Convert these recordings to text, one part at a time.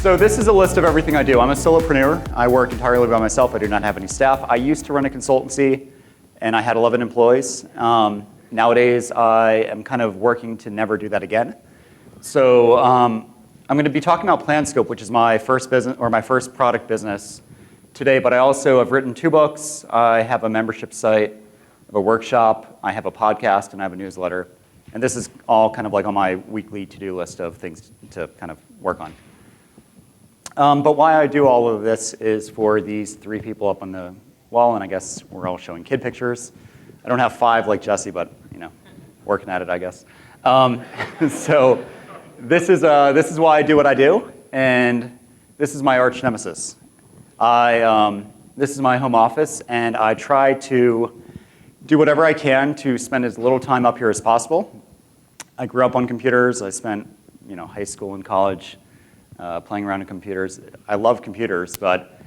So this is a list of everything I do. I'm a solopreneur. I work entirely by myself. I do not have any staff. I used to run a consultancy, and I had 11 employees. Nowadays, I am kind of working to never do that again. So I'm going to be talking about Planscope, which is my first business or my first product business today. But I also have written 2 books. I have a membership site, I have a workshop, I have a podcast, and I have a newsletter. And this is all kind of like on my weekly to-do list of things to kind of work on. But why I do all of this is for these 3 people up on the wall, and I guess we're all showing kid pictures. I don't have 5 like Jesse, but working at it, I guess. So this is why I do what I do, and this is my arch nemesis. This is my home office, and I try to do whatever I can to spend as little time up here as possible. I grew up on computers. I spent high school and college playing around with computers. I love computers, but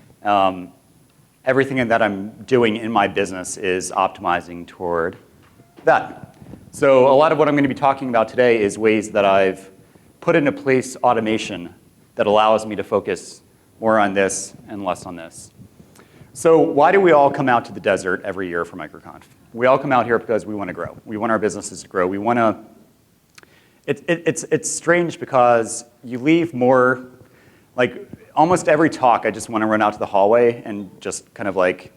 everything that I'm doing in my business is optimizing toward that. So a lot of what I'm going to be talking about today is ways that I've put into place automation that allows me to focus more on this and less on this. So why do we all come out to the desert every year for MicroConf? We all come out here because we want to grow. We want our businesses to grow. We want to. It's strange because you leave more, like almost every talk, I just want to run out to the hallway and just kind of like,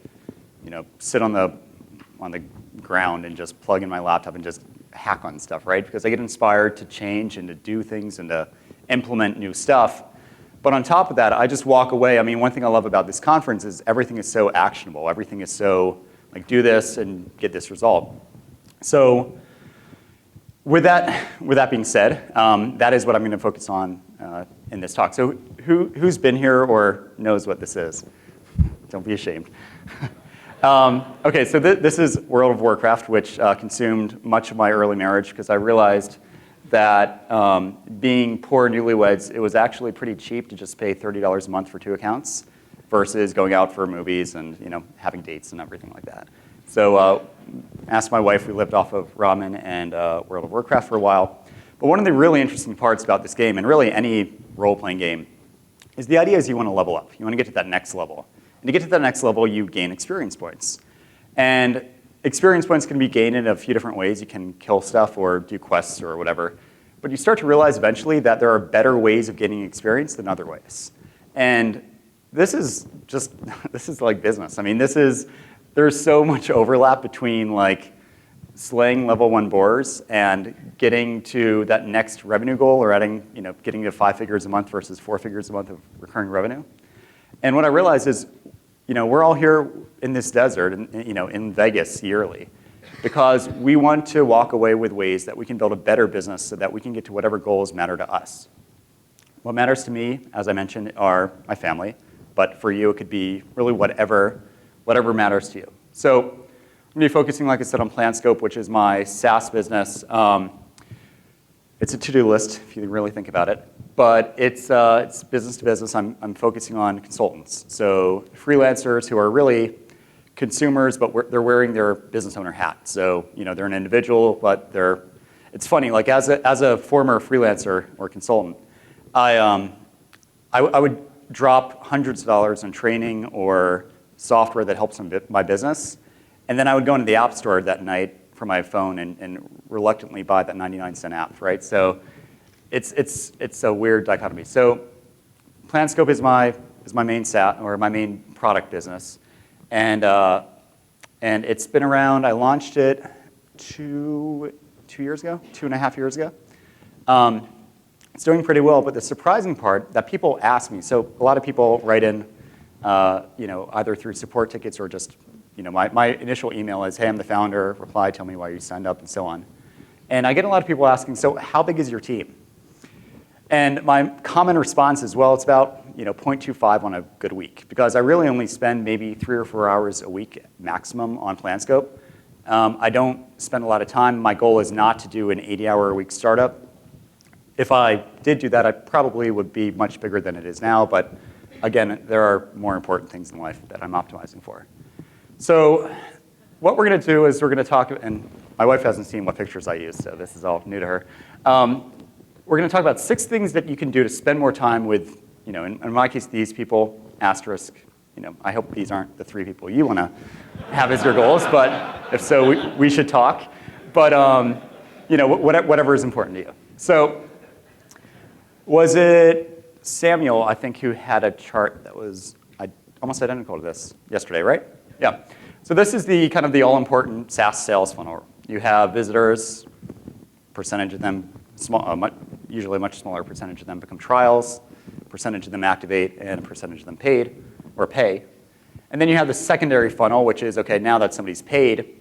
sit on the ground and just plug in my laptop and just hack on stuff, right? Because I get inspired to change and to do things and to implement new stuff. But on top of that, I just walk away. I mean, one thing I love about this conference is everything is so actionable. Everything is so like do this and get this result. So with that being said, that is what I'm going to focus on in this talk. So who's been here or knows what this is? Don't be ashamed. Okay, so this is World of Warcraft, which consumed much of my early marriage because I realized that being poor newlyweds, it was actually pretty cheap to just pay $30 a month for 2 accounts versus going out for movies and having dates and everything like that. So asked my wife, we lived off of ramen and World of Warcraft for a while. But one of the really interesting parts about this game, and really any role-playing game, is the idea is you want to level up. You want to get to that next level. And to get to that next level, you gain experience points. And experience points can be gained in a few different ways. You can kill stuff or do quests or whatever. But you start to realize eventually that there are better ways of getting experience than other ways. And this is like business. I mean, there's so much overlap between like slaying level 1 boars and getting to that next revenue goal or getting to 5 figures a month versus 4 figures a month of recurring revenue. And what I realized is, we're all here in this desert, in Vegas yearly, because we want to walk away with ways that we can build a better business so that we can get to whatever goals matter to us. What matters to me, as I mentioned, are my family, but for you, it could be really whatever matters to you. So I'm going to be focusing, like I said, on Planscope, which is my SaaS business. It's a to-do list, if you really think about it. But it's business to business. I'm focusing on consultants. So freelancers who are really consumers, but they're wearing their business owner hat. So they're an individual, but it's funny, like as a former freelancer or consultant, I would drop hundreds of dollars on training or software that helps my business, and then I would go into the app store that night for my phone and reluctantly buy that 99-cent app, right? So it's a weird dichotomy. So Planscope is my main my main product business, and it's been around. I launched it 2 years ago, 2.5 years ago. It's doing pretty well, but the surprising part that people ask me. So a lot of people write in, either through support tickets or just. My initial email is, hey, I'm the founder, reply, tell me why you signed up, and so on. And I get a lot of people asking, so how big is your team? And my common response is, well, it's about 0.25 on a good week, because I really only spend maybe 3 or 4 hours a week maximum on Planscope. I don't spend a lot of time. My goal is not to do an 80-hour-a-week startup. If I did do that, I probably would be much bigger than it is now, but again, there are more important things in life that I'm optimizing for. So what we're going to do is we're going to talk, and my wife hasn't seen what pictures I use, so this is all new to her. We're going to talk about 6 things that you can do to spend more time with in my case, these people, asterisk, I hope these aren't the 3 people you want to have as your goals, but if so, we should talk. But, whatever is important to you. So was it Samuel, I think, who had a chart that was almost identical to this yesterday, right? Yeah. So this is the kind of the all-important SaaS sales funnel. You have visitors, percentage of them, usually a much smaller percentage of them become trials, percentage of them activate, and a percentage of them paid or pay. And then you have the secondary funnel, which is, okay, now that somebody's paid,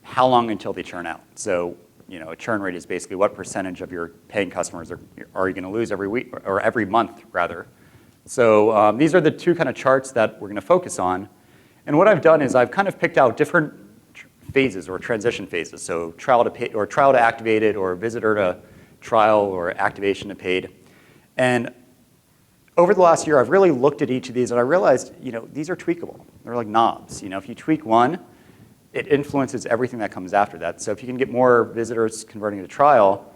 how long until they churn out? So, a churn rate is basically what percentage of your paying customers are you going to lose every week or every month, rather. So these are the 2 kind of charts that we're going to focus on. And what I've done is I've kind of picked out different phases or transition phases. So trial to pay, or trial to activated, or visitor to trial, or activation to paid. And over the last year, I've really looked at each of these, and I realized, these are tweakable. They're like knobs. If you tweak one, it influences everything that comes after that. So if you can get more visitors converting to trial,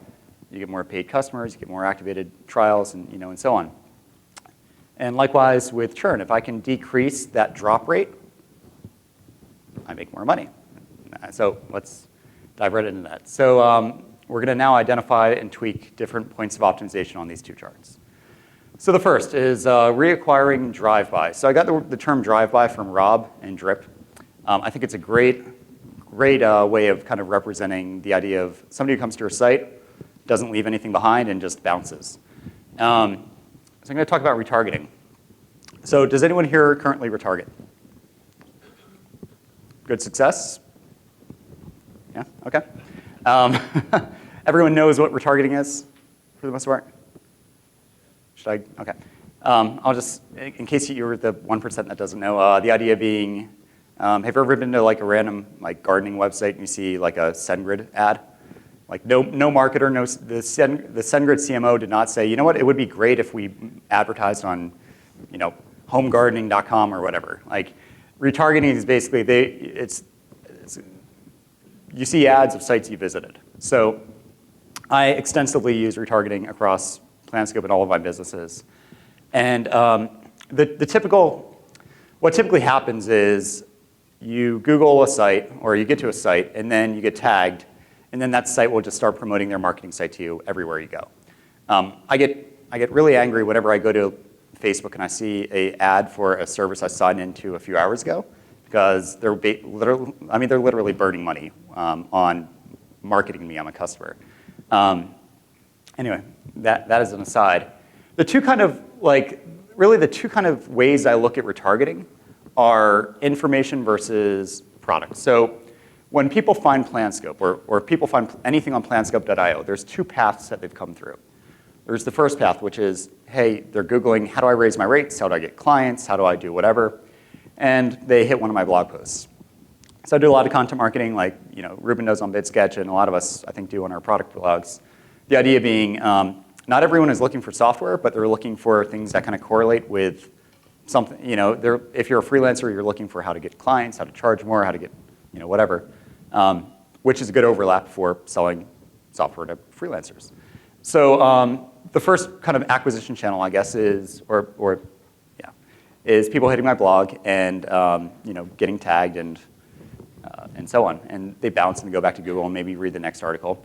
you get more paid customers, you get more activated trials, and and so on. And likewise with churn, if I can decrease that drop rate, I make more money. So let's dive right into that. So we're going to now identify and tweak different points of optimization on these 2 charts. So the first is reacquiring drive-by. So I got the term drive-by from Rob and Drip. I think it's a great way of kind of representing the idea of somebody who comes to your site, doesn't leave anything behind, and just bounces. So I'm going to talk about retargeting. So does anyone here currently retarget? Good success? Yeah, okay. Everyone knows what retargeting is, for the most part? Should I? Okay. I'll just, in case you're the 1% that doesn't know, the idea being, have you ever been to like a random gardening website and you see like a SendGrid ad? Like no marketer, the SendGrid CMO did not say, you know what, it would be great if we advertised on, homegardening.com or whatever. Like retargeting is basically you see ads of sites you visited. So I extensively use retargeting across Planscope and all of my businesses. And what typically happens is you Google a site or you get to a site and then you get tagged, and then that site will just start promoting their marketing site to you everywhere you go. I get really angry whenever I go to Facebook and I see an ad for a service I signed into a few hours ago, because they're literally burning money on marketing me. I'm a customer. Anyway, that is an aside. The 2 kind of ways I look at retargeting are information versus product. So when people find Planscope or people find anything on Planscope.io, there's 2 paths that they've come through. There's the first path, which is, hey, they're Googling, how do I raise my rates? How do I get clients? How do I do whatever? And they hit one of my blog posts. So I do a lot of content marketing, like Ruben does on BidSketch, and a lot of us, I think, do on our product blogs. The idea being, not everyone is looking for software, but they're looking for things that kind of correlate with something. If you're a freelancer, you're looking for how to get clients, how to charge more, how to get whatever, which is a good overlap for selling software to freelancers. So the first kind of acquisition channel, I guess, is people hitting my blog and getting tagged and so on, and they bounce and go back to Google and maybe read the next article.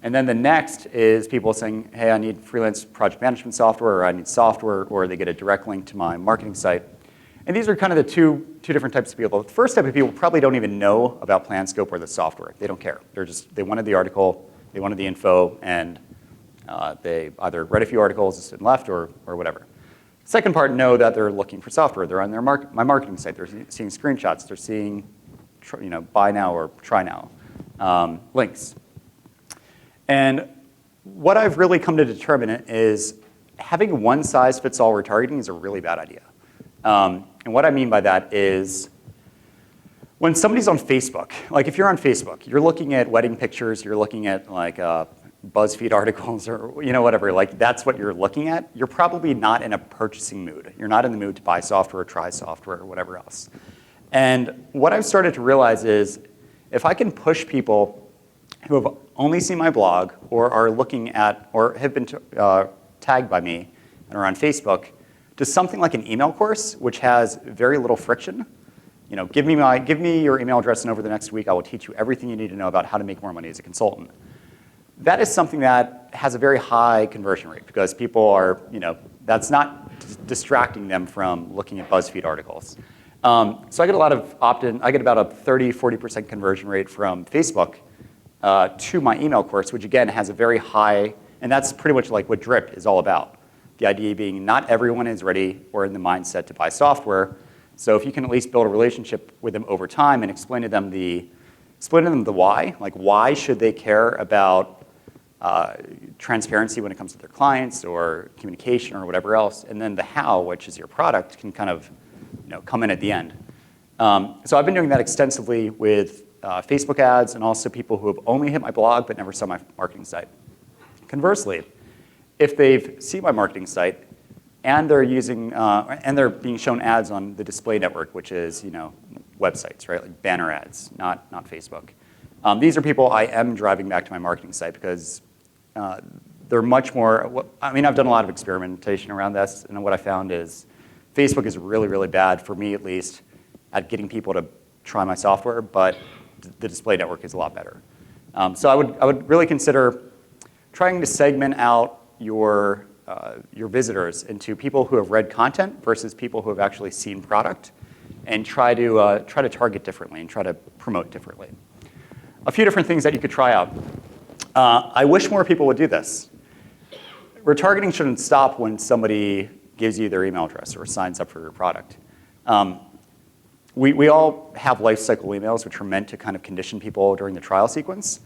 And then the next is people saying, hey, I need freelance project management software, or I need software, or they get a direct link to my marketing site. And these are kind of the two different types of people. The first type of people probably don't even know about Planscope or the software. They don't care. They wanted the article, they wanted the info, and they either read a few articles and left or whatever. Second part, know that they're looking for software. They're on my marketing site. They're seeing screenshots. They're seeing buy now or try now links. And what I've really come to determine is having one-size-fits-all retargeting is a really bad idea. And what I mean by that is when somebody's on Facebook, like if you're on Facebook, you're looking at wedding pictures, you're looking at like BuzzFeed articles or whatever, like that's what you're looking at, you're probably not in a purchasing mood. You're not in the mood to buy software or try software or whatever else. And what I've started to realize is if I can push people who have only seen my blog or are looking at or have been tagged by me and are on Facebook to something like an email course, which has very little friction. Give me your email address, and over the next week, I will teach you everything you need to know about how to make more money as a consultant. That is something that has a very high conversion rate because people are, that's not distracting them from looking at BuzzFeed articles. So I get a lot of opt-in. I get about a 30–40% conversion rate from Facebook to my email course, which again has a very high, and that's pretty much like what Drip is all about. The idea being not everyone is ready or in the mindset to buy software. So if you can at least build a relationship with them over time and explain to them the why, like why should they care about transparency when it comes to their clients or communication or whatever else, and then the how, which is your product, can kind of come in at the end. So I've been doing that extensively with Facebook ads and also people who have only hit my blog but never saw my marketing site. Conversely, if they've seen my marketing site and they're they're being shown ads on the display network, which is websites, right, like banner ads, not Facebook. These are people I am driving back to my marketing site because they're much more. I've done a lot of experimentation around this, and what I found is Facebook is really, really bad, for me at least, at getting people to try my software, but the display network is a lot better. So I would really consider trying to segment out your visitors into people who have read content versus people who have actually seen product, and try to target differently and try to promote differently. A few different things that you could try out. I wish more people would do this. Retargeting shouldn't stop when somebody gives you their email address or signs up for your product. We all have lifecycle emails, which are meant to kind of condition people during the trial sequence.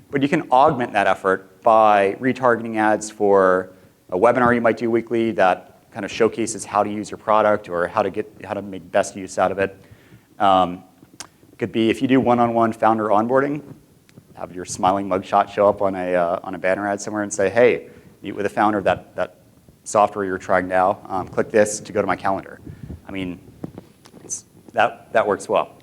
But you can augment that effort by retargeting ads for a webinar you might do weekly that kind of showcases how to use your product or how to make best use out of it. It could be if you do one-on-one founder onboarding, have your smiling mugshot show up on a banner ad somewhere and say, hey, meet with the founder of that software you're trying now. Click this to go to my calendar. That works well.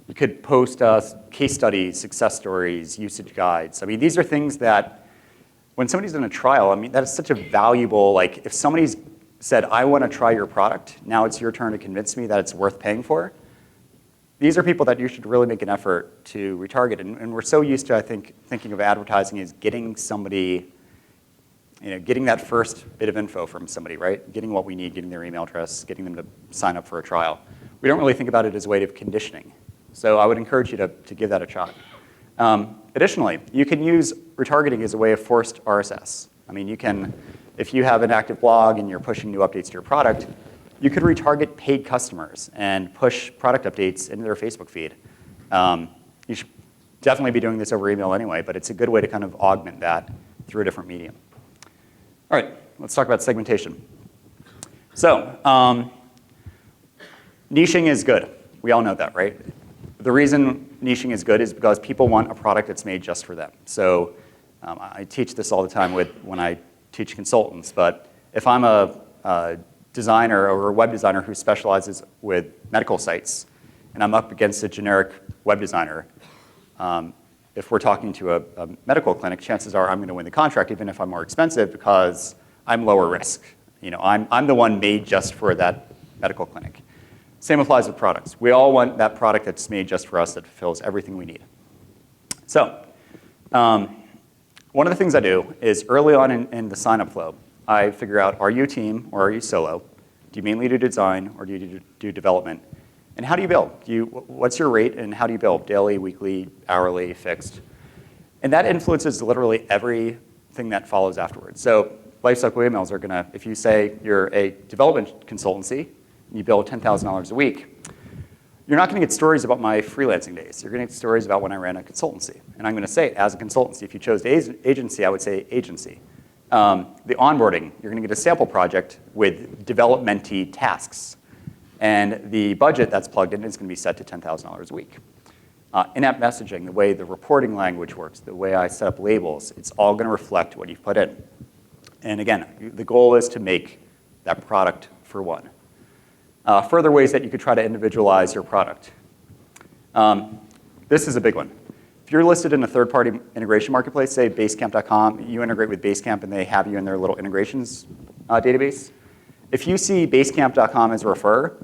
You could post case studies, success stories, usage guides. These are things that when somebody's done a trial, that is such a valuable, like if somebody's said, I want to try your product, now it's your turn to convince me that it's worth paying for. These are people that you should really make an effort to retarget. And we're so used to, I think, thinking of advertising as getting somebody, getting that first bit of info from somebody, right? Getting what we need, getting their email address, getting them to sign up for a trial. We don't really think about it as a way of conditioning. So I would encourage you to give that a shot. Additionally, you can use retargeting as a way of forced RSS. You can, if you have an active blog and you're pushing new updates to your product, you could retarget paid customers and push product updates into their Facebook feed. You should definitely be doing this over email anyway, but it's a good way to kind of augment that through a different medium. All right, let's talk about segmentation. So, niching is good. We all know that, right? The reason niching is good is because people want a product that's made just for them. So I teach this all the time when I teach consultants, but if I'm a designer or a web designer who specializes with medical sites, and I'm up against a generic web designer, if we're talking to a medical clinic, chances are I'm going to win the contract, even if I'm more expensive, because I'm lower risk. I'm the one made just for that medical clinic. Same applies with products. We all want that product that's made just for us that fulfills everything we need. So one of the things I do is early on in the sign-up flow, I figure out, are you a team or are you solo? Do you mainly do design or do you do development? And how do you bill? What's your rate and how do you bill? Daily, weekly, hourly, fixed? And that influences literally everything that follows afterwards. So lifecycle emails are going to, if you say you're a development consultancy, and you bill $10,000 a week, you're not going to get stories about my freelancing days. You're going to get stories about when I ran a consultancy. And I'm going to say it as a consultancy. If you chose agency, I would say agency. The onboarding, you're going to get a sample project with development-y tasks. And the budget that's plugged in is going to be set to $10,000 a week. In-app messaging, the way the reporting language works, the way I set up labels, it's all going to reflect what you've put in. And again, the goal is to make that product for one. Further ways that you could try to individualize your product. This is a big one. If you're listed in a third-party integration marketplace, say Basecamp.com, you integrate with Basecamp and they have you in their little integrations database, if you see Basecamp.com as a refer,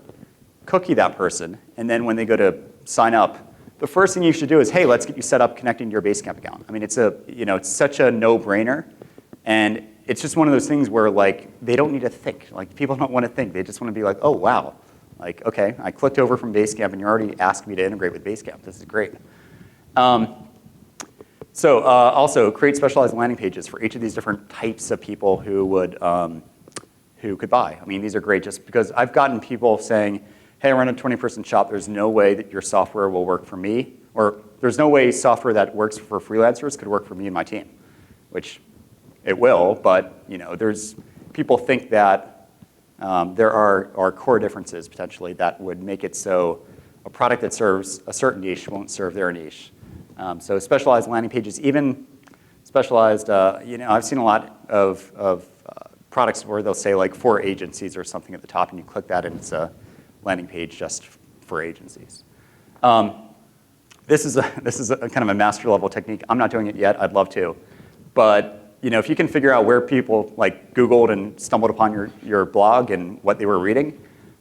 cookie that person, and then when they go to sign up, the first thing you should do is, hey, let's get you set up connecting to your Basecamp account. I mean, it's such a no-brainer, and it's just one of those things where like they don't need to think. Like people don't want to think; they just want to be like, oh wow, like okay, I clicked over from Basecamp, and you're already asking me to integrate with Basecamp. This is great. Also create specialized landing pages for each of these different types of people who could buy. I mean, these are great just because I've gotten people saying, hey, I run a 20-person shop. There's no way that your software will work for me, or there's no way software that works for freelancers could work for me and my team, which it will, but there's people think that there are core differences potentially that would make it so a product that serves a certain niche won't serve their niche. So specialized landing pages, even specialized, I've seen a lot of products where they'll say like for agencies or something at the top, and you click that and it's a landing page just for agencies. This is a kind of a master level technique. I'm not doing it yet. I'd love to, but if you can figure out where people like Googled and stumbled upon your blog and what they were reading,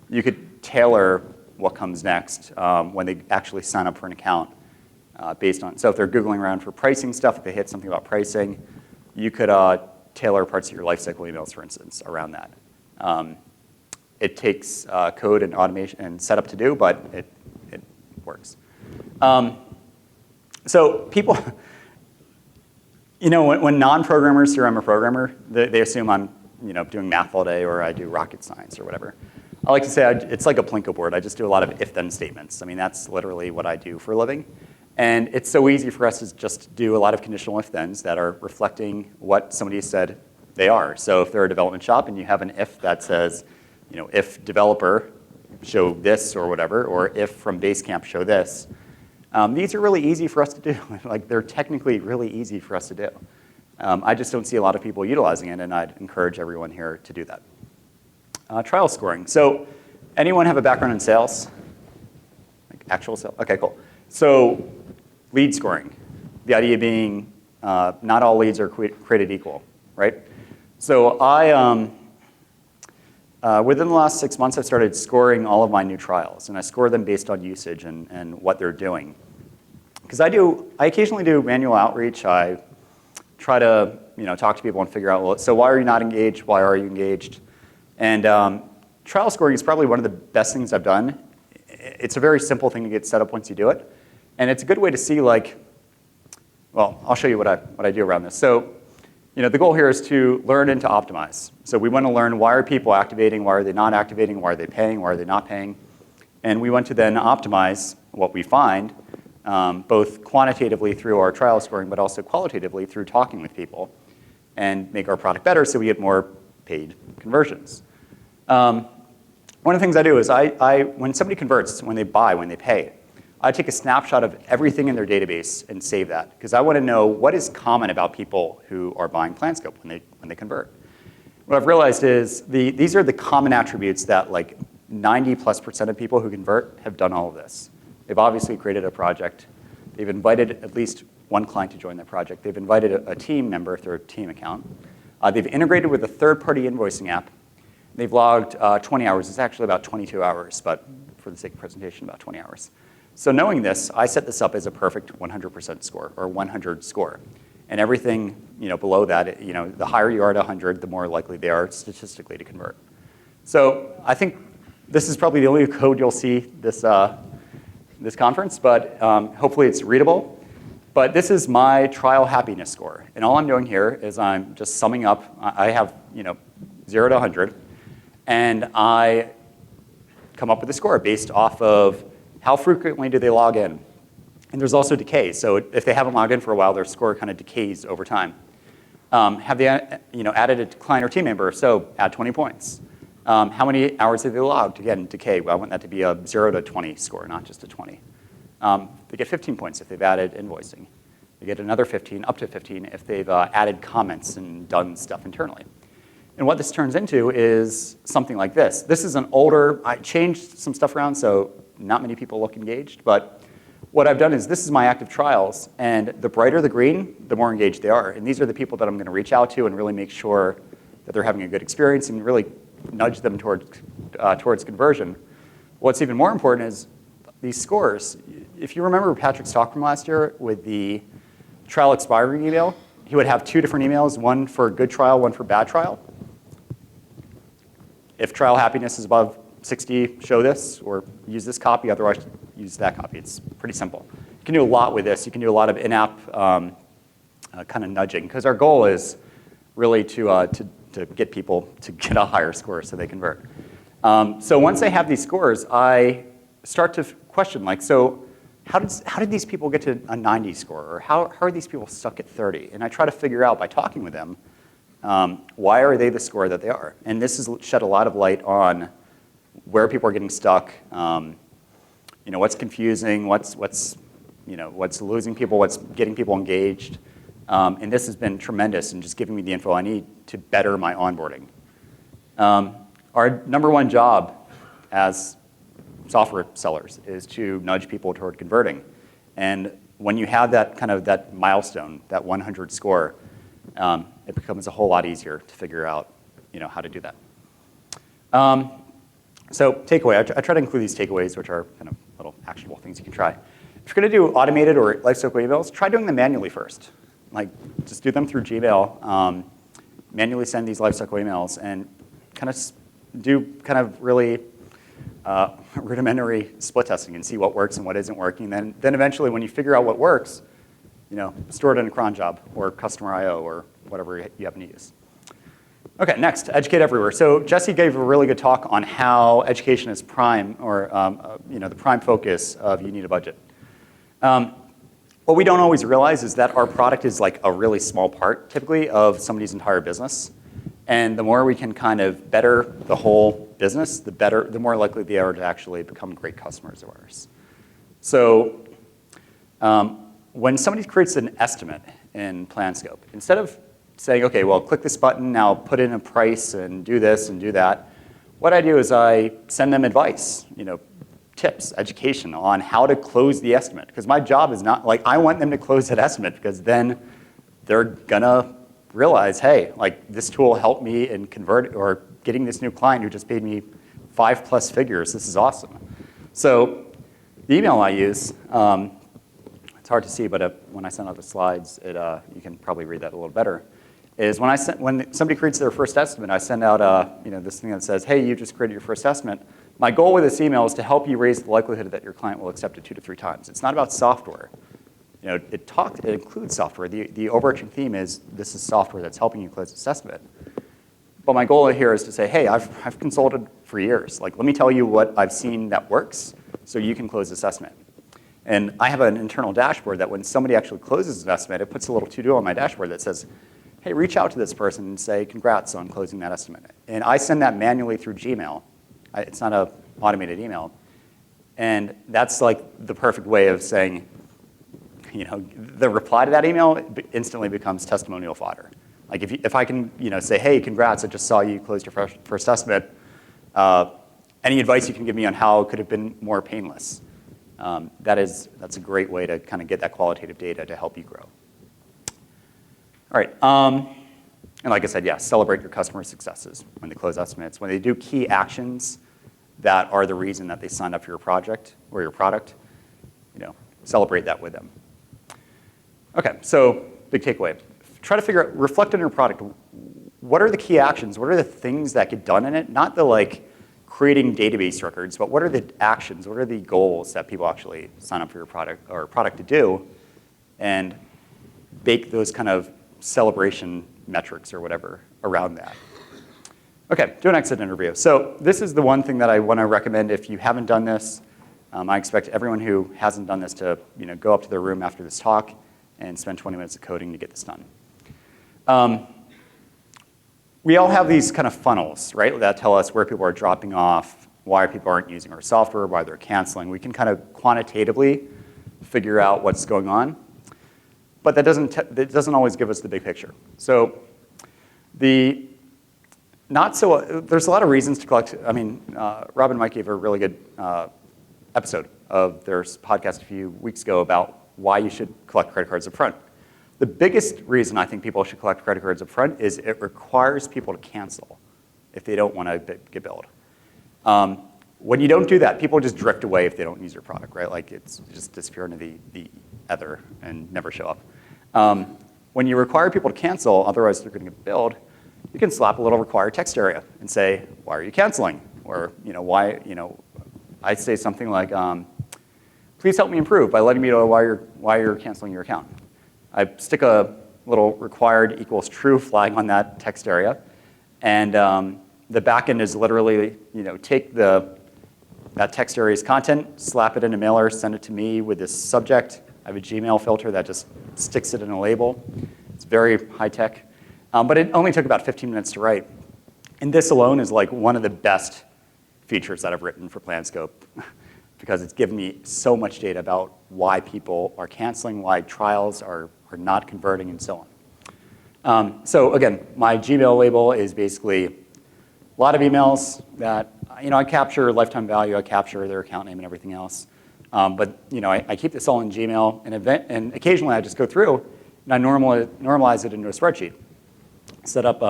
you could tailor what comes next when they actually sign up for an account based on. So if they're Googling around for pricing stuff, if they hit something about pricing, you could tailor parts of your lifecycle emails, for instance, around that. It takes code and automation and setup to do, but it works. So people, when non-programmers hear I'm a programmer, they assume I'm doing math all day or I do rocket science or whatever. I like to say it's like a Plinko board. I just do a lot of if-then statements. I mean, that's literally what I do for a living. And it's so easy for us to just do a lot of conditional if-thens that are reflecting what somebody said they are. So if they're a development shop and you have an if that says, if developer show this or whatever, or if from Basecamp show this, these are really easy for us to do. Like they're technically really easy for us to do. I just don't see a lot of people utilizing it, and I'd encourage everyone here to do that. Trial scoring. So anyone have a background in sales? Like actual sales? Okay, cool. So lead scoring. The idea being not all leads are created equal, right? So within the last 6 months, I've started scoring all of my new trials, and I score them based on usage and what they're doing. Because I occasionally do manual outreach. I try to talk to people and figure out, well, so why are you not engaged? Why are you engaged? And trial scoring is probably one of the best things I've done. It's a very simple thing to get set up once you do it. And it's a good way to see well, I'll show you what I do around this. So, the goal here is to learn and to optimize. So we want to learn why are people activating, why are they not activating, why are they paying, why are they not paying. And we want to then optimize what we find, both quantitatively through our trial scoring, but also qualitatively through talking with people and make our product better so we get more paid conversions. One of the things I do is when somebody converts, when they buy, when they pay, I take a snapshot of everything in their database and save that, because I want to know what is common about people who are buying Planscope when they convert. What I've realized is these are the common attributes that like 90+% of people who convert have done all of this. They've obviously created a project. They've invited at least one client to join their project. They've invited a team member if they're a team account. They've integrated with a third-party invoicing app. They've logged 20 hours. It's actually about 22 hours, but for the sake of presentation, about 20 hours. So knowing this, I set this up as a perfect 100% score, or 100 score. And everything below that, the higher you are at 100, the more likely they are statistically to convert. So I think this is probably the only code you'll see this conference, but hopefully it's readable. But this is my trial happiness score. And all I'm doing here is I'm just summing up. I have 0 to 100. And I come up with a score based off of how frequently do they log in. And there's also decay. So if they haven't logged in for a while, their score kind of decays over time. Have they added a client or team member? So add 20 points. How many hours have they logged? Again, decay. Well, I want that to be a 0 to 20 score, not just a 20. They get 15 points if they've added invoicing. They get another 15, up to 15, if they've added comments and done stuff internally. And what this turns into is something like this. This is an older, I changed some stuff around, so not many people look engaged. But what I've done is this is my active trials. And the brighter the green, the more engaged they are. And these are the people that I'm going to reach out to and really make sure that they're having a good experience and really nudge them towards conversion. What's even more important is these scores. If you remember Patrick's talk from last year with the trial expiring email, he would have 2 different emails, one for good trial, one for bad trial. If trial happiness is above 60, show this, or use this copy, otherwise use that copy. It's pretty simple. You can do a lot with this. You can do a lot of in-app kind of nudging, because our goal is really to get people to get a higher score so they convert. So once I have these scores, I start to question, like, so how did these people get to a 90 score? Or how are these people stuck at 30? And I try to figure out by talking with them, why are they the score that they are? And this has shed a lot of light on where people are getting stuck, what's confusing, what's losing people, what's getting people engaged. And this has been tremendous in just giving me the info I need to better my onboarding. Our number one job as software sellers is to nudge people toward converting. And when you have that milestone, that 100 score, it becomes a whole lot easier to figure out how to do that. So takeaway, I try to include these takeaways, which are kind of little actionable things you can try. If you're going to do automated or lifecycle emails, try doing them manually first. Like, just do them through Gmail, manually send these lifecycle emails, and do really rudimentary split testing and see what works and what isn't working. Then eventually, when you figure out what works, store it in a cron job or customer IO or whatever you happen to use. Okay, next, educate everywhere. So Jesse gave a really good talk on how education is prime, or the prime focus of You Need a Budget. What we don't always realize is that our product is like a really small part, typically, of somebody's entire business. And the more we can kind of better the whole business, the more likely they are to actually become great customers of ours. So when somebody creates an estimate in Planscope, instead of saying, okay, well, click this button, now put in a price and do this and do that, what I do is I send them advice, tips, education on how to close the estimate. Because my job is not, I want them to close that estimate, because then they're gonna realize, hey, this tool helped me in getting this new client who just paid me 5+ figures. This is awesome. So the email I use, it's hard to see, but when I send out the slides, you can probably read that a little better, is when somebody creates their first estimate, I send out this thing that says, hey, you just created your first estimate. My goal with this email is to help you raise the likelihood that your client will accept it 2 to 3 times. It's not about software. It includes software. The overarching theme is this is software that's helping you close this estimate. But my goal here is to say, hey, I've consulted for years. Let me tell you what I've seen that works so you can close this estimate. And I have an internal dashboard that when somebody actually closes an estimate, it puts a little to-do on my dashboard that says, hey, reach out to this person and say, congrats on closing that estimate. And I send that manually through Gmail. It's not an automated email. And that's the perfect way of saying, the reply to that email instantly becomes testimonial fodder. If I can say, hey, congrats, I just saw you closed your first estimate. Any advice you can give me on how it could have been more painless? That's a great way to kind of get that qualitative data to help you grow. All right. And like I said, yeah, celebrate your customer successes when they close estimates. When they do key actions that are the reason that they signed up for your project or your product, celebrate that with them. Okay, so big takeaway. Try to reflect on your product. What are the key actions? What are the things that get done in it? Not the creating database records, but what are the actions? What are the goals that people actually sign up for your product or product to do? And bake those kind of celebration metrics or whatever around that. Okay, do an exit interview. So this is the one thing that I want to recommend if you haven't done this. I expect everyone who hasn't done this to go up to their room after this talk and spend 20 minutes of coding to get this done. We all have these kind of funnels, right, that tell us where people are dropping off, why people aren't using our software, why they're canceling. We can kind of quantitatively figure out what's going on. But that doesn't always give us the big picture. So there's a lot of reasons to collect. Rob and Mike gave a really good episode of their podcast a few weeks ago about why you should collect credit cards up front. The biggest reason I think people should collect credit cards up front is it requires people to cancel. if they don't want to get billed. When you don't do that, people just drift away if they don't use your product, right? Like it's just disappear into the ether and never show up. When you require people to cancel, otherwise they're going to get billed, you can slap a little required text area and say, why are you canceling? Or why, I say something like, please help me improve by letting me know why you're canceling your account. I stick a little required equals true flag on that text area, and the backend is literally, take that text area's content, slap it in a mailer, send it to me with this subject. I have a Gmail filter that just sticks it in a label. It's very high tech, but it only took about 15 minutes to write. And this alone is like one of the best features that I've written for Planscope because it's given me so much data about why people are canceling, why trials are not converting, and so on. So again, my Gmail label is basically a lot of emails that I capture lifetime value, I capture their account name and everything else. But I keep this all in Gmail, and occasionally I just go through and I normalize it into a spreadsheet. Set up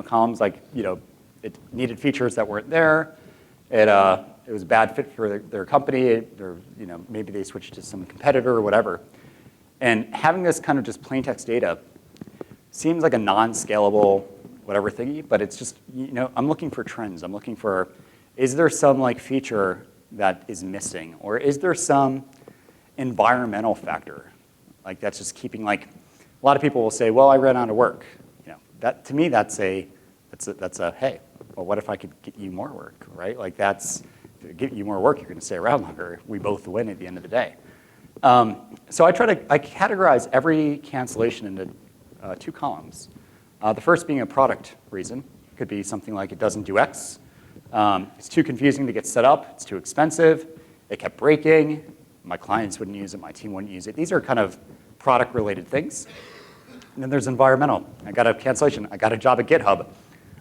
columns like it needed features that weren't there. It was a bad fit for their company, or maybe they switched to some competitor or whatever. And having this kind of just plain text data seems like a non-scalable whatever thingy, but it's just I'm looking for trends. I'm looking for, is there some feature that is missing, or is there some environmental factor that's just keeping a lot of people will say, well, I ran out of work. That to me that's a hey, well, what if I could get you more work, right? To get you more work, you're going to stay around longer. We both win at the end of the day. So I categorize every cancellation into 2 columns. The first being a product reason. It could be something like it doesn't do X. It's too confusing to get set up. It's too expensive. It kept breaking. My clients wouldn't use it. My team wouldn't use it. These are kind of product-related things. And then there's environmental. I got a cancellation. I got a job at GitHub.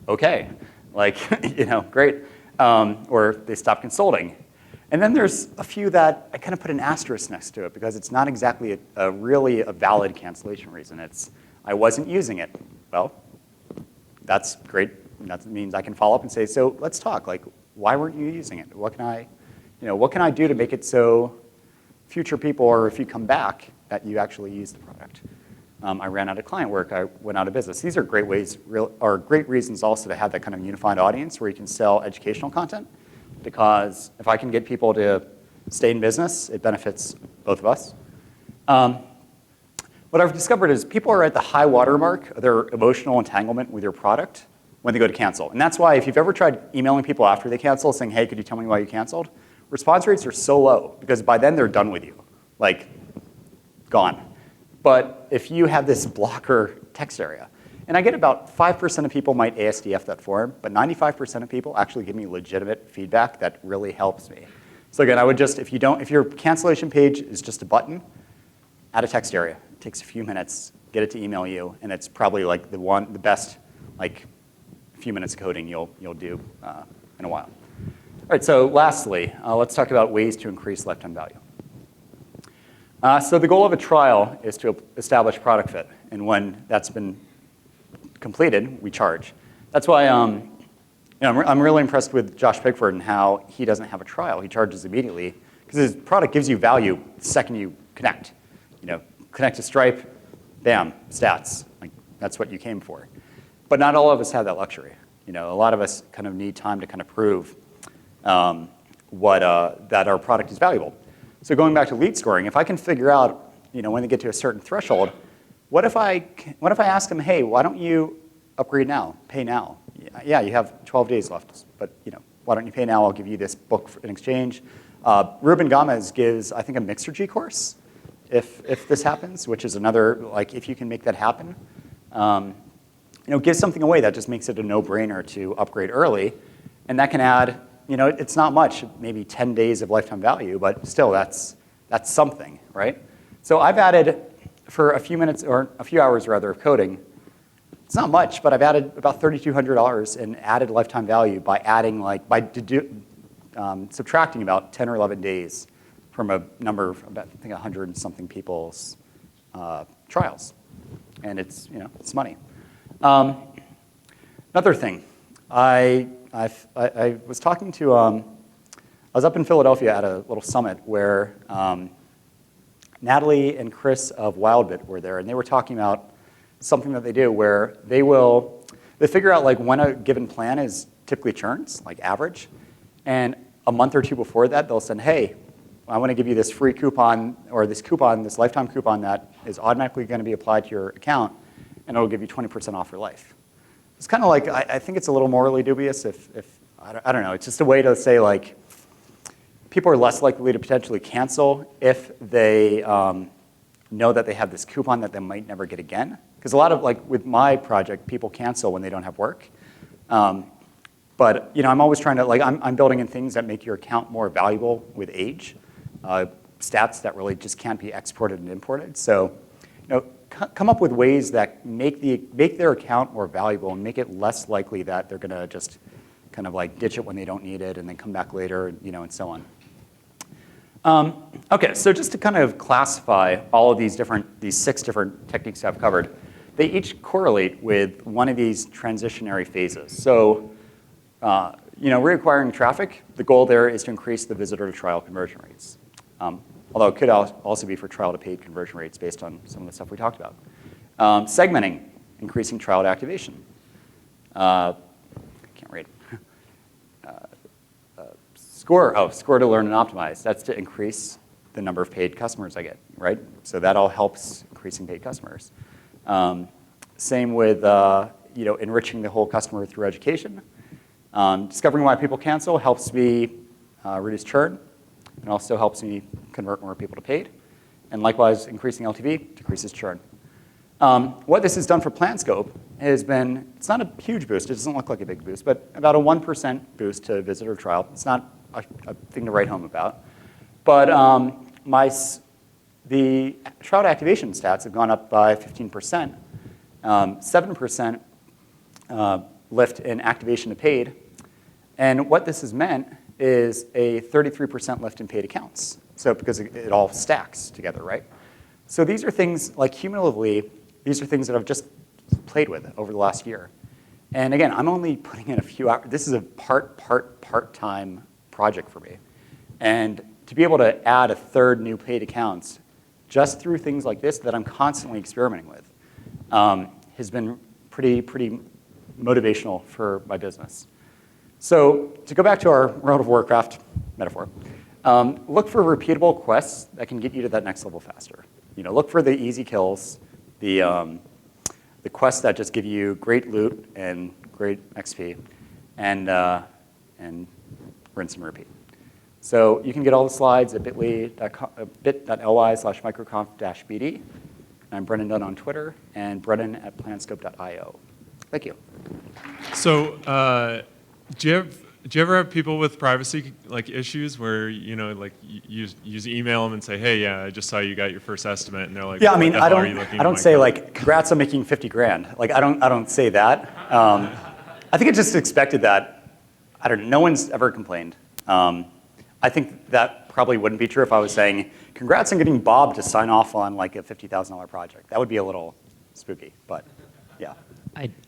Okay, great. Or they stopped consulting. And then there's a few that I kind of put an asterisk next to it because it's not exactly really a valid cancellation reason. It's, I wasn't using it. Well, that's great. That means I can follow up and say, so let's talk. Why weren't you using it? What can I do to make it so future people, or if you come back, that you actually use the product? I ran out of client work. I went out of business. These are great great reasons also to have that kind of unified audience where you can sell educational content. Because if I can get people to stay in business, it benefits both of us. What I've discovered is people are at the high water mark of their emotional entanglement with your product when they go to cancel. And that's why if you've ever tried emailing people after they cancel saying, hey, could you tell me why you canceled? Response rates are so low because by then they're done with you, gone. But if you have this blocker text area, and I get about 5% of people might ASDF that form, but 95% of people actually give me legitimate feedback that really helps me. So again, I would just, if your cancellation page is just a button, add a text area. It takes a few minutes, get it to email you, and it's probably the best few minutes of coding you'll do in a while. All right, so lastly, let's talk about ways to increase lifetime value. So the goal of a trial is to establish product fit, and when that's been completed, we charge. That's why I'm really impressed with Josh Pigford and how he doesn't have a trial. He charges immediately because his product gives you value the second you connect. Connect to Stripe, bam, stats. That's what you came for. But not all of us have that luxury. A lot of us kind of need time to kind of prove that our product is valuable. So going back to lead scoring, if I can figure out when they get to a certain threshold, what if I ask them, hey, why don't you upgrade now, pay now? Yeah, you have 12 days left, but why don't you pay now? I'll give you this book in exchange. Ruben Gomez gives, I think, a Mixergy course if this happens, which is another, if you can make that happen. Give something away that just makes it a no-brainer to upgrade early, and that can add, it's not much, maybe 10 days of lifetime value, but still, that's something, right? So I've added, for a few minutes, or a few hours rather, of coding, it's not much, but I've added about $3,200 in added lifetime value by adding, subtracting about 10 or 11 days from a number of, about, I think, 100 and something people's trials. And it's money. Another thing, I was talking to, I was up in Philadelphia at a little summit where Natalie and Chris of Wildbit were there, and they were talking about something that they do where they figure out like when a given plan is typically churns, like average, and a month or two before that, they'll send, hey, I want to give you this free coupon, or this lifetime coupon that is automatically going to be applied to your account, and it'll give you 20% off for life. It's kind of like, I think it's a little morally dubious if I don't know, it's just a way to say like, people are less likely to potentially cancel if they know that they have this coupon that they might never get again. Because a lot of, like with my project, people cancel when they don't have work. But I'm always trying to, like, I'm building in things that make your account more valuable with age, stats that really just can't be exported and imported. So, come up with ways that make their account more valuable and make it less likely that they're going to just kind of like ditch it when they don't need it and then come back later, and so on. Okay, so just to kind of classify all of these 6 different techniques I've covered, they each correlate with one of these transitionary phases. So, reacquiring traffic, the goal there is to increase the visitor to trial conversion rates. Although it could also be for trial to paid conversion rates based on some of the stuff we talked about. Segmenting, increasing trial to activation. I can't read. Score to learn and optimize. That's to increase the number of paid customers I get, right? So that all helps increasing paid customers. Same with enriching the whole customer through education. Discovering why people cancel helps me reduce churn, and also helps me convert more people to paid. And likewise, increasing LTV decreases churn. What this has done for Planscope has been, it's not a huge boost, it doesn't look like a big boost, but about a 1% boost to visitor trial. It's not a thing to write home about. But the trial to activation stats have gone up by 15%, 7% lift in activation to paid. And what this has meant is a 33% lift in paid accounts. So because it all stacks together, right? So these are things, like cumulatively, these are things that I've just played with over the last year. And again, I'm only putting in a few hours. This is a part-time project for me. And to be able to add a third new paid accounts just through things like this that I'm constantly experimenting with has been pretty motivational for my business. So to go back to our World of Warcraft metaphor, look for repeatable quests that can get you to that next level faster. Look for the easy kills, the quests that just give you great loot and great XP, and rinse and repeat. So you can get all the slides at bit.ly/microconf-bd. I'm Brennan Dunn on Twitter, and brennan@planscope.io. Thank you. So do you ever have people with privacy issues where you use email them and say, hey, yeah, I just saw you got your first estimate, and they're like, yeah, I mean, I don't say like, congrats on making 50 grand. Like I don't say that. I think it's just expected that. I don't know. No one's ever complained. I think that probably wouldn't be true if I was saying, congrats on getting Bob to sign off on like a $50,000 project. That would be a little spooky, but yeah.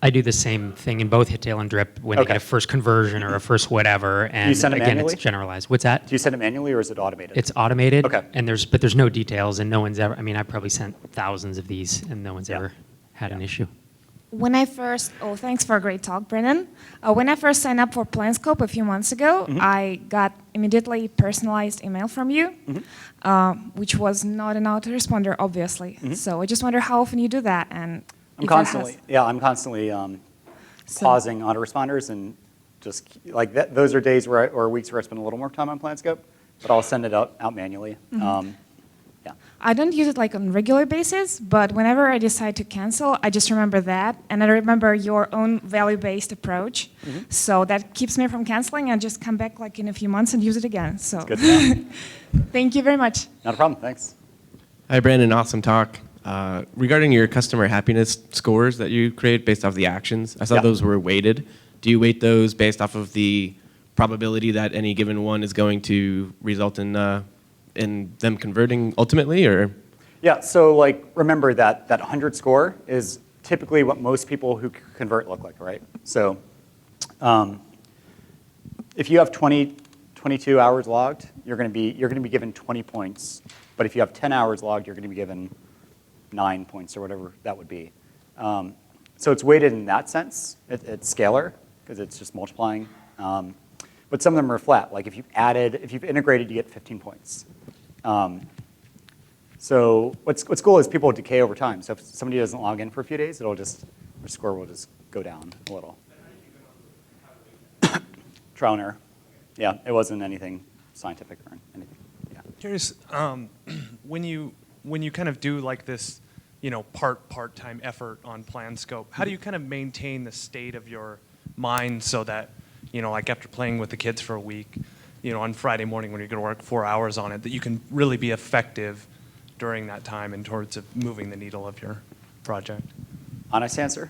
I do the same thing in both Hittail and Drip when they get a first conversion or a first whatever, and do you send it again, manually? It's generalized. What's that? Do you send it manually or is it automated? It's automated, okay. And there's no details, and no one's ever. I mean, I've probably sent thousands of these, and no one's ever had an issue. Thanks for a great talk, Brennan. When I first signed up for Planscope a few months ago, I got immediately personalized email from you, which was not an autoresponder, obviously. So I just wonder how often you do that, and I'm constantly pausing autoresponders, and just like that. Those are days or weeks where I spend a little more time on Planscope, but I'll send it out manually. I don't use it like on a regular basis, but whenever I decide to cancel, I just remember that, and I remember your own value-based approach. So that keeps me from canceling, and just come back like in a few months and use it again. So that's good to know. Thank you very much. Not a problem. Thanks. Hi, Brandon. Awesome talk. Regarding your customer happiness scores that you create based off the actions, I saw those were weighted. Do you weight those based off of the probability that any given one is going to result in them converting ultimately, or? Yeah, so like remember that 100 score is typically what most people who convert look like, right? So If you have 22 hours logged, you're going to be given 20 points. But if you have 10 hours logged, you're going to be given 9 points or whatever that would be. So it's weighted in that sense. It's scalar because it's just multiplying. But some of them are flat. Like if you've integrated, you get 15 points. So what's cool is people decay over time. So if somebody doesn't log in for a few days, their score will just go down a little. Trial and error. Yeah, it wasn't anything scientific or anything. Yeah. Curious, when you kind of do like this, part-time effort on Planscope, how do you kind of maintain the state of your mind so that, like after playing with the kids for a week, on Friday morning when you're going to work 4 hours on it, that you can really be effective during that time in towards of moving the needle of your project? Honest answer,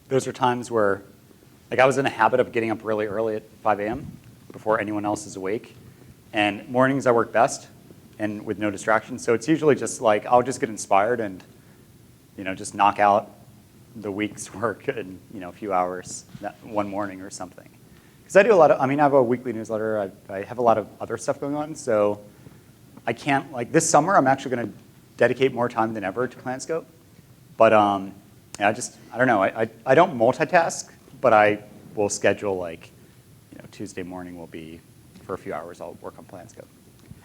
those are times where, like I was in a habit of getting up really early at 5 a.m. before anyone else is awake. And mornings I work best and with no distractions. So it's usually just like, I'll just get inspired and, just knock out the week's work in, a few hours one morning or something. Because I do a lot of, I have a weekly newsletter. I have a lot of other stuff going on. So I can't, like this summer, I'm actually going to dedicate more time than ever to Planscope. But I don't know. I don't multitask, but I will schedule like, Tuesday morning will be, for a few hours, I'll work on Planscope.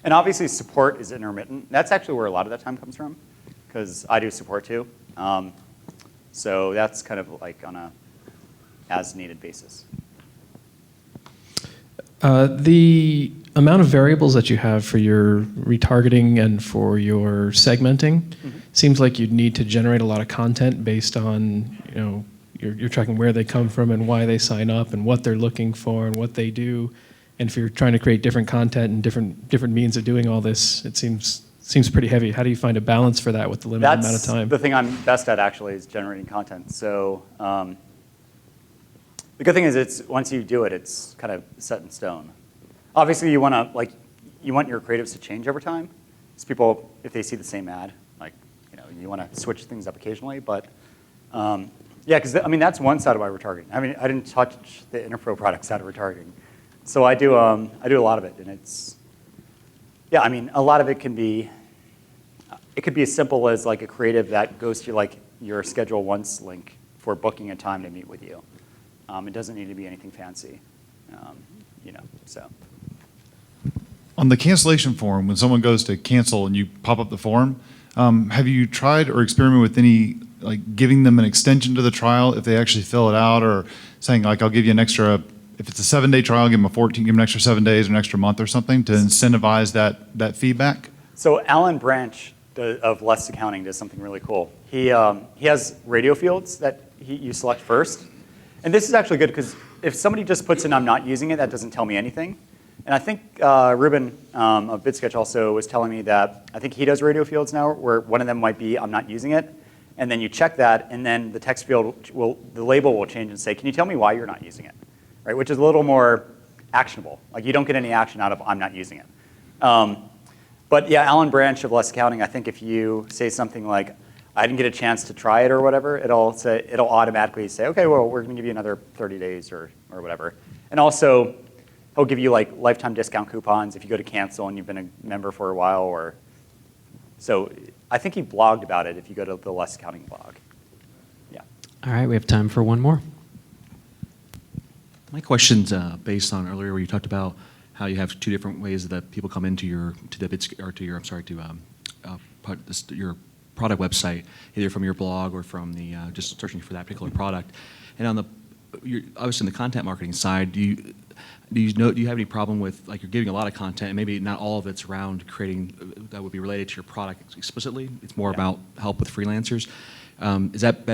And obviously support is intermittent. That's actually where a lot of that time comes from, because I do support too. So that's kind of like on a as-needed basis. The amount of variables that you have for your retargeting and for your segmenting seems like you'd need to generate a lot of content based on, you're tracking where they come from and why they sign up and what they're looking for and what they do. And if you're trying to create different content and different means of doing all this, it seems pretty heavy. How do you find a balance for that with the limited amount of time? The thing I'm best at actually is generating content. So the good thing is once you do it, it's kind of set in stone. Obviously, you want your creatives to change over time. Because people, if they see the same ad, you want to switch things up occasionally. But yeah, because that's one side of my retargeting. I didn't touch the Interpro product side of retargeting. So I do a lot of it, and it's a lot of it can be. It could be as simple as like a creative that goes to like your schedule once link for booking a time to meet with you. It doesn't need to be anything fancy, So. On the cancellation form, when someone goes to cancel and you pop up the form, have you tried or experimented with any, like giving them an extension to the trial if they actually fill it out, or saying like, I'll give you an extra, if it's a 7-day trial, give them an extra 7 days or an extra month or something to incentivize that feedback? So Alan Branch of Less Accounting does something really cool. He has radio fields that you select first. And this is actually good because if somebody just puts in I'm not using it, that doesn't tell me anything. And I think Ruben of BidSketch also was telling me that I think he does radio fields now where one of them might be I'm not using it. And then you check that, and then the text field the label will change and say, can you tell me why you're not using it? Right, which is a little more actionable. Like you don't get any action out of I'm not using it. But yeah, Alan Branch of Less Accounting, I think if you say something like, I didn't get a chance to try it or whatever, it'll automatically say, okay, well, we're going to give you another 30 days or whatever. And also, he'll give you like lifetime discount coupons if you go to cancel and you've been a member for a while. So I think he blogged about it if you go to the Less Accounting blog. Yeah. All right, we have time for one more. My question's based on earlier where you talked about how you have two different ways that people come into your product website, either from your blog or from the just searching for that particular product. And on obviously in the content marketing side, do you have any problem with like you're giving a lot of content and maybe not all of it's around creating that would be related to your product explicitly? It's more about help with freelancers. Is that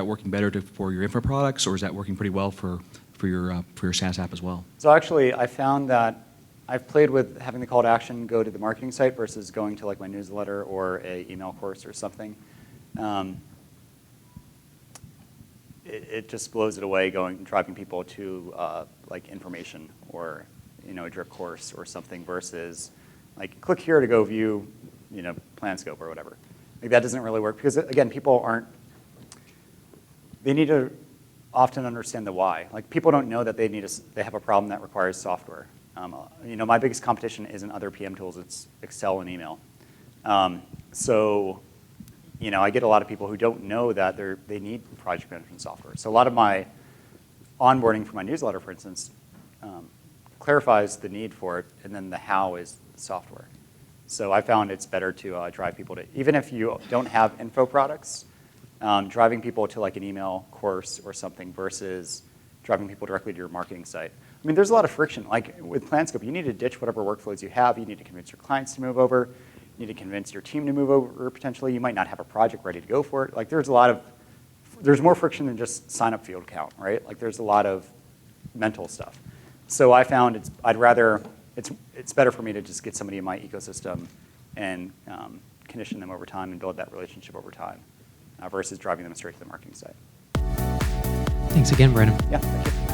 working better for your info products, or is that working pretty well for your SaaS app as well? So actually, I found that I've played with having the call to action go to the marketing site versus going to like my newsletter or a email course or something. It just blows it away driving people to like information or a drip course or something versus like click here to go view Planscope or whatever. Like that doesn't really work because again, people aren't. They need to often understand the why. Like people don't know that they have a problem that requires software. My biggest competition isn't other PM tools, it's Excel and email. So I get a lot of people who don't know that they need project management software. So a lot of my onboarding for my newsletter, for instance, clarifies the need for it, and then the how is the software. So I found it's better to drive people to, even if you don't have info products, driving people to like an email course or something versus driving people directly to your marketing site. I mean, there's a lot of friction. Like with Planscope, you need to ditch whatever workflows you have. You need to convince your clients to move over. You need to convince your team to move over potentially. You might not have a project ready to go for it. Like there's more friction than just sign up field count, right? Like there's a lot of mental stuff. So I found it's better for me to just get somebody in my ecosystem and condition them over time and build that relationship over time versus driving them straight to the marketing site. Thanks again, Brennan. Yeah, thank you.